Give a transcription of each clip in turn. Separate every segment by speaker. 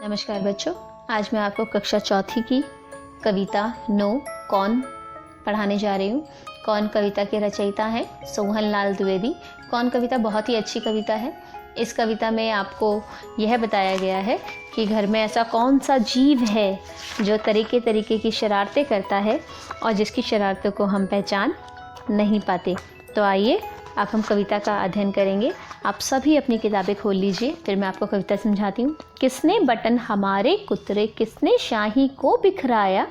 Speaker 1: नमस्कार बच्चों, आज मैं आपको कक्षा चौथी की कविता नो कौन पढ़ाने जा रही हूँ। कौन कविता के रचयिता हैं सोहन लाल द्विवेदी। कौन कविता बहुत ही अच्छी कविता है। इस कविता में आपको यह बताया गया है कि घर में ऐसा कौन सा जीव है जो तरीके तरीके की शरारतें करता है और जिसकी शरारतों को हम पहचान नहीं पाते। तो आइए अब हम कविता का अध्ययन करेंगे। आप सभी अपनी किताबें खोल लीजिए, फिर मैं आपको कविता समझाती हूँ। किसने बटन हमारे कुतरे, किसने शाही को बिखराया,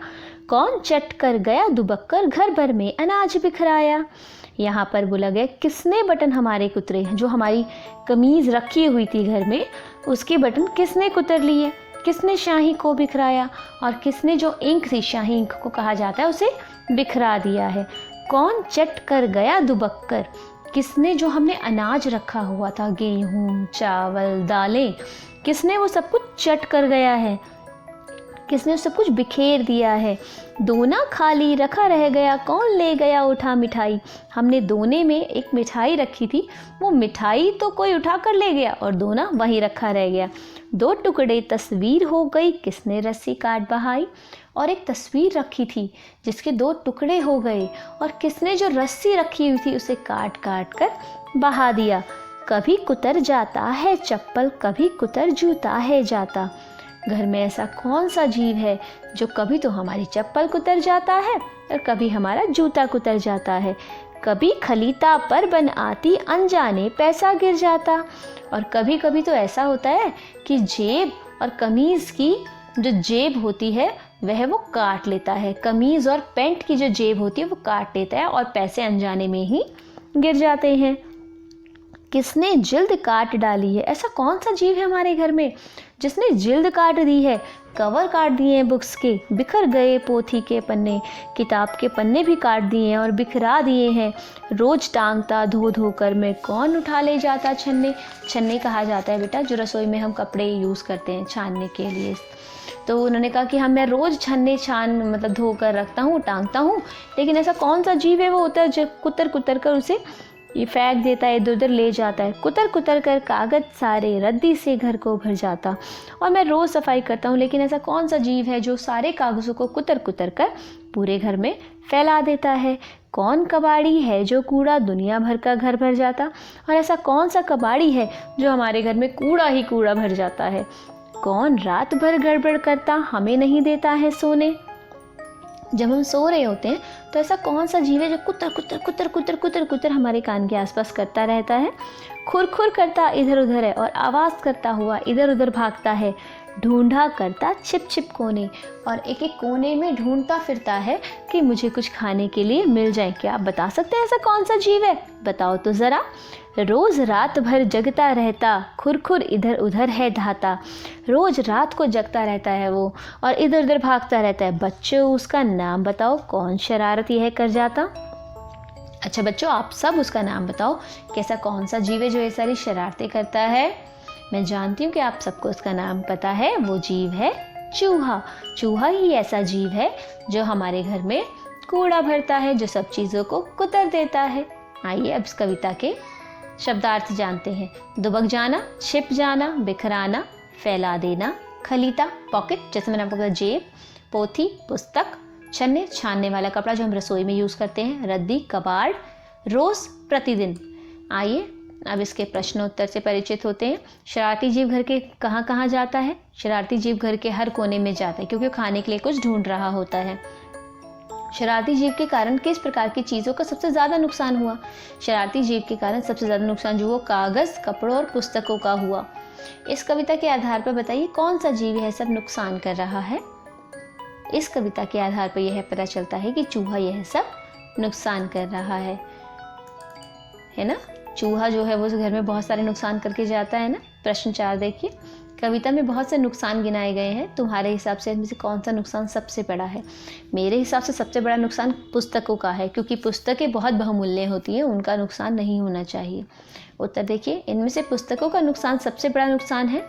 Speaker 1: कौन चट कर गया दुबक कर घर भर में अनाज बिखराया। यहाँ पर बोला गया किसने बटन हमारे कुतरे, जो हमारी कमीज़ रखी हुई थी घर में उसके बटन किसने कुतर लिए, किसने शाही को बिखराया और किसने जो इंक थी, शाही इंक को कहा जाता है, उसे बिखरा दिया है। कौन चट कर गया दुबक कर, किसने जो हमने अनाज रखा हुआ था, गेहूँ चावल दालें, किसने वो सब कुछ चट कर गया है, किसने सब कुछ बिखेर दिया है। दोना खाली रखा रह गया, कौन ले गया उठा मिठाई। हमने दोने में एक मिठाई रखी थी, वो मिठाई तो कोई उठा कर ले गया और दोना वहीं रखा रह गया। दो टुकड़े तस्वीर हो गई, किसने रस्सी काट बहाई। और एक तस्वीर रखी थी जिसके दो टुकड़े हो गए और किसने जो रस्सी रखी हुई थी उसे काट काट कर बहा दिया। कभी कुतर जाता है चप्पल, कभी कुतर जूता है जाता। घर में ऐसा कौन सा जीव है जो कभी तो हमारी चप्पल कुतर जाता है और कभी हमारा जूता कुतर जाता है। कभी खलीता पर बन आती, अनजाने पैसा गिर जाता। और कभी कभी तो ऐसा होता है कि जेब और कमीज़ की जो जेब होती है वह वो काट लेता है, कमीज़ और पैंट की जो जेब होती है वो काट लेता है और पैसे अनजाने में ही गिर जाते हैं। किसने जिल्द काट डाली है, ऐसा कौन सा जीव है हमारे घर में जिसने जिल्द काट दी है। कवर काट दिए हैं बुक्स के, बिखर गए पोथी के पन्ने, किताब के पन्ने भी काट दिए हैं और बिखरा दिए हैं। रोज टांगता धो धो कर मैं, कौन उठा ले जाता छन्ने। छन्ने कहा जाता है बेटा जो रसोई में हम कपड़े यूज़ करते हैं छानने के लिए। तो उन्होंने कहा कि मैं रोज़ छन्ने मतलब धो कर रखता हूँ, टांगता हूँ, लेकिन ऐसा कौन सा जीव है वो होता है जो कुतर कुतर कर उसे ये फेंक देता है, इधर उधर ले जाता है। कुतर कुतर कर कागज़ सारे रद्दी से घर को भर जाता। और मैं रोज़ सफाई करता हूँ, लेकिन ऐसा कौन सा जीव है जो सारे कागज़ों को कुतर कुतर कर पूरे घर में फैला देता है। कौन कबाड़ी है जो कूड़ा दुनिया भर का घर भर जाता। और ऐसा कौन सा कबाड़ी है जो हमारे घर में कूड़ा ही कूड़ा भर जाता है। कौन रात भर गड़बड़ करता, हमें नहीं देता है सोने। जब हम सो रहे होते हैं तो ऐसा कौन सा जीव है जो कुतर कुतर कुतर कुतर कुतर कुतर हमारे कान के आसपास करता रहता है। खुर खुर करता इधर उधर है और आवाज़ करता हुआ इधर उधर भागता है। ढूंढा करता छिप छिप कोने, और एक एक कोने में ढूंढता फिरता है कि मुझे कुछ खाने के लिए मिल जाए। क्या आप बता सकते हैं ऐसा कौन सा जीव है, बताओ तो ज़रा। रोज़ रात भर जगता रहता, खुर खुर इधर उधर है धाता। रोज़ रात को जगता रहता है वो और इधर उधर भागता रहता है। बच्चों उसका नाम बताओ, कौन शरारत यह कर जाता। अच्छा बच्चों, आप सब उसका नाम बताओ कि ऐसा कौन सा जीव है जो ये सारी शरारतें करता है। मैं जानती हूँ कि आप सबको उसका नाम पता है, वो जीव है चूहा। चूहा ही ऐसा जीव है जो हमारे घर में कूड़ा भरता है, जो सब चीज़ों को कुतर देता है। आइए अब इस कविता के शब्दार्थ जानते हैं। दुबक जाना, छिप जाना, बिखराना, फैला देना। खलीता पॉकेट, जैसे मैंने आपको बताया जेब। पोथी पुस्तक। छन्ने छानने वाला कपड़ा जो हम रसोई में यूज़ करते हैं। रद्दी कबाड़। रोज़ प्रतिदिन। आइए अब इसके प्रश्नोत्तर से परिचित होते हैं। शरारती जीव घर के कहाँ कहाँ जाता है। शरारती जीव घर के हर कोने में जाता है क्योंकि वो खाने के लिए कुछ ढूंढ रहा होता है। शरारती जीव के कारण किस प्रकार की चीज़ों का सबसे ज़्यादा नुकसान हुआ। शरारती जीव के कारण सबसे ज़्यादा नुकसान जो वो कागज़, कपड़ों और पुस्तकों का हुआ। इस कविता के आधार पर बताइए कौन सा जीव है सब नुकसान कर रहा है। इस कविता के आधार पर यह पता चलता है कि चूहा यह सब नुकसान कर रहा है ना। चूहा जो है वो घर में बहुत सारे नुकसान करके जाता है ना। प्रश्न 4 देखिए, कविता में बहुत से नुकसान गिनाए गए हैं, तुम्हारे हिसाब से इनमें से कौन सा नुकसान सबसे बड़ा है। मेरे हिसाब से सबसे बड़ा नुकसान पुस्तकों का है, क्योंकि पुस्तकें बहुत बहुमूल्य होती हैं, उनका नुकसान नहीं होना चाहिए। उत्तर देखिए, इनमें से पुस्तकों का नुकसान सबसे बड़ा नुकसान है।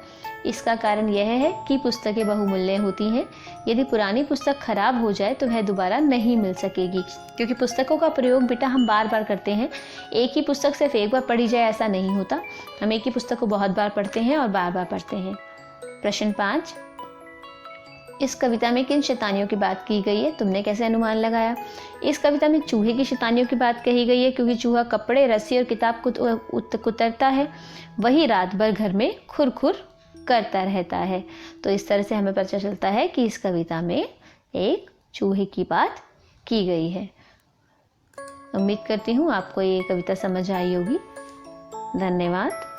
Speaker 1: इसका कारण यह है कि पुस्तकें बहुमूल्य होती हैं। यदि पुरानी पुस्तक खराब हो जाए तो वह दोबारा नहीं मिल सकेगी, क्योंकि पुस्तकों का प्रयोग बेटा हम बार बार करते हैं। एक ही पुस्तक सिर्फ एक बार पढ़ी जाए ऐसा नहीं होता, हम एक ही पुस्तक को बहुत बार पढ़ते हैं और बार बार पढ़ते हैं। प्रश्न 5, इस कविता में किन शैतानियों की बात की गई है, तुमने कैसे अनुमान लगाया। इस कविता में चूहे की शैतानियों की बात कही गई है, क्योंकि चूहा कपड़े, रस्सी और किताब कुतरता है, वही रात भर घर में खुर खुर करता रहता है। तो इस तरह से हमें पता चलता है कि इस कविता में एक चूहे की बात की गई है। उम्मीद करती हूँ आपको ये कविता समझ आई होगी। धन्यवाद।